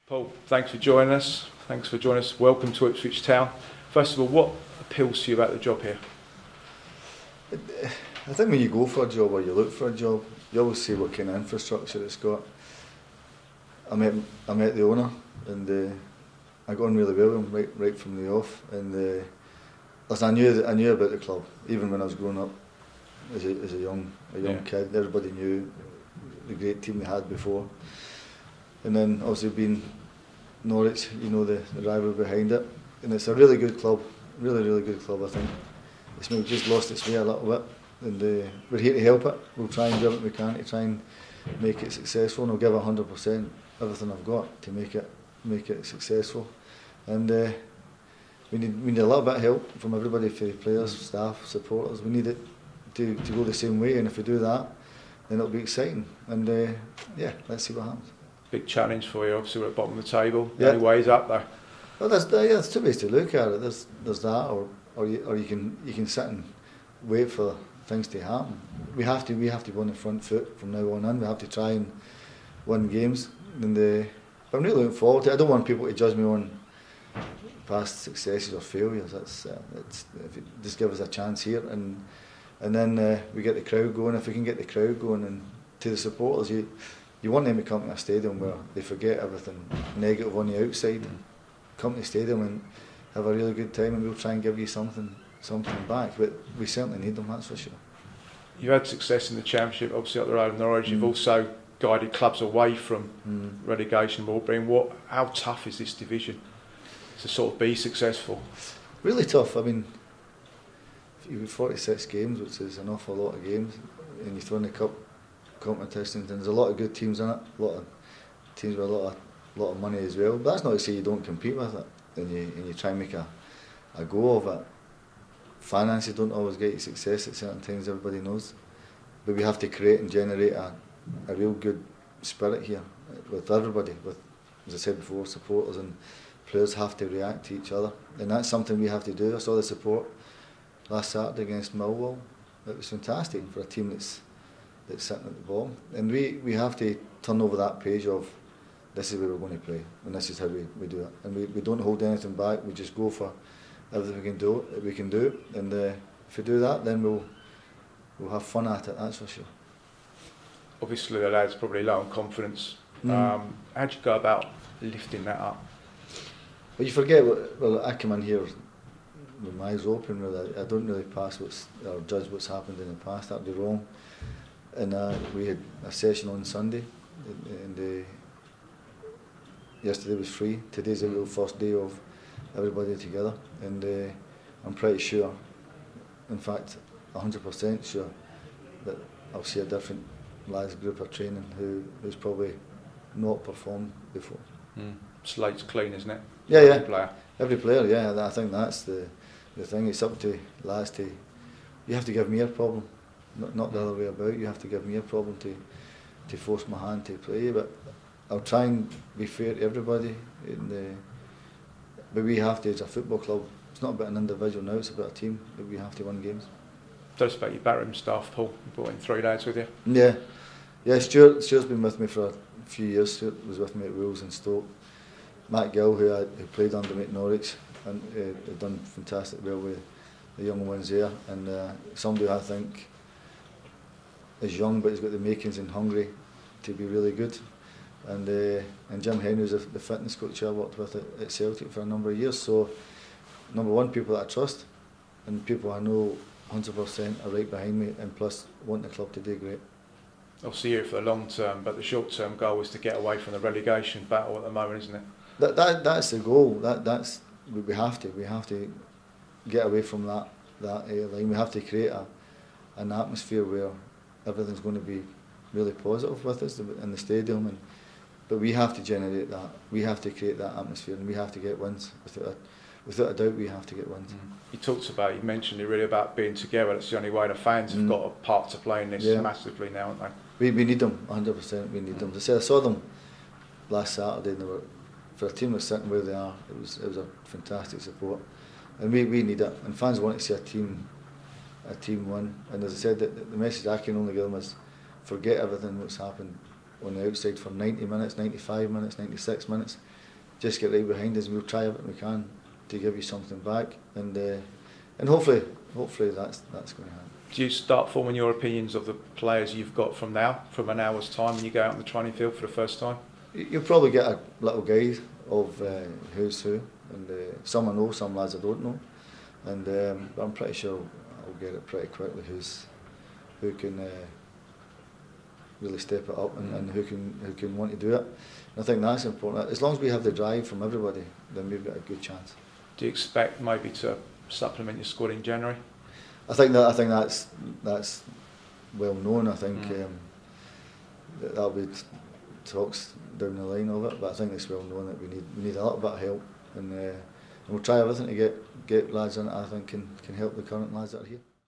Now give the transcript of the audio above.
Paul, thanks for joining us. Welcome to Ipswich Town. First of all, what appeals to you about the job here? I think when you go for a job or you look for a job, you always see what kind of infrastructure it's got. I met the owner and I got on really well with him right from the off. And listen, I knew about the club even when I was growing up as a young kid. Everybody knew the great team they had before. And then obviously being Norwich, you know the rival behind it, and it's a really good club, really good club. I think it's maybe just lost its way a little bit, and we're here to help it. We'll try and do what we can to try and make it successful, and I'll give 100% everything I've got to make it successful. And we need a little bit of help from everybody, for the players, staff, supporters. We need it to go the same way, and if we do that, then it'll be exciting. And let's see what happens. Big challenge for you. Obviously, we're at the bottom of the table. Yeah. Any ways up there? Well, there's two ways to look at it. There's that, or you can sit and wait for things to happen. We have to be on the front foot from now on in. We have to try and win games. And but I'm really looking forward to it. I don't want people to judge me on past successes or failures. If you just give us a chance here, and then we get the crowd going. If we can get the crowd going, and to the supporters, you want them to come to a stadium where they forget everything negative on the outside and come to the stadium and have a really good time, and we'll try and give you something back. But we certainly need them, that's for sure. You had success in the Championship, obviously up the road in Norwich. You've also guided clubs away from relegation. How tough is this division to sort of be successful? Really tough. I mean, you've got 46 games, which is an awful lot of games, and you throw in the cup competitions, and there's a lot of good teams in it, a lot of teams with a lot of money as well. But that's not to say you don't compete with it, and you try and make a go of it. Finances don't always get you success at certain times, everybody knows, but we have to create and generate a real good spirit here with everybody. With, as I said before, supporters and players have to react to each other, and that's something we have to do. I saw the support last Saturday against Millwall. It was fantastic for a team that's sitting at the bottom, and we have to turn over that page of this is where we're going to play, and this is how we do it, and we don't hold anything back. We just go for everything we can do, and if we do that, then we'll have fun at it, that's for sure. Obviously the lads probably low on confidence. How'd you go about lifting that up? Well, you forget, I come in here with my eyes open, I don't really or judge what's happened in the past. That'd be wrong. And we had a session on Sunday, and yesterday was free. Today's the real first day of everybody together, and I'm pretty sure, in fact 100% sure, that I'll see a different lads group of training who's probably not performed before. Slate's clean, isn't it? Yeah, Every player. Every player, yeah. I think that's the thing. It's up to lads to. You have to give me a problem. Not the other way about. You have to give me a problem to force my hand to play, but I'll try and be fair to everybody. But we have to, as a football club, it's not about an individual now, it's about a team, that we have to win games. Tell us about your backroom staff, Paul. You brought in 3 lads with you. Yeah. Stuart's been with me for a few years. Stuart was with me at Wolves and Stoke. Matt Gill, who played under me at Norwich, and had done fantastic well with the young ones there, and somebody I think is young, but he's got the makings and hungry to be really good. And Jim Henry's the fitness coach I worked with at Celtic for a number of years. So, number one, people that I trust, and people I know 100% are right behind me, and plus want the club to do great. I'll see you for the long term, but the short term goal is to get away from the relegation battle at the moment, isn't it? That's the goal. We have to get away from that line. We have to create an atmosphere where everything's going to be really positive with us in the stadium, but we have to generate that. We have to create that atmosphere, and we have to get wins. Without a doubt, we have to get wins. You mentioned really about being together. That's the only way. The fans have got a part to play in this massively now, haven't they? We need them, 100%. We need them. I saw them last Saturday, and for a team that's sitting where they are, it was a fantastic support, and we need it. And fans want to see a team win. And as I said, the message I can only give them is forget everything that's happened on the outside for 90 minutes, 95 minutes, 96 minutes. Just get right behind us and we'll try everything we can to give you something back, and hopefully that's going to happen. Do you start forming your opinions of the players you've got from an hour's time when you go out on the training field for the first time? You'll probably get a little guide of who's who, and some I know, some lads I don't know, and but I'm pretty sure I'll get it pretty quickly who can really step it up and who can want to do it. And I think that's important. As long as we have the drive from everybody, then we've got a good chance. Do you expect maybe to supplement your squad in January? I think that's well known. I think that'll be talks down the line of it, but I think it's well known that we need a little bit of help, and we'll try everything to get lads in it I think can help the current lads that are here.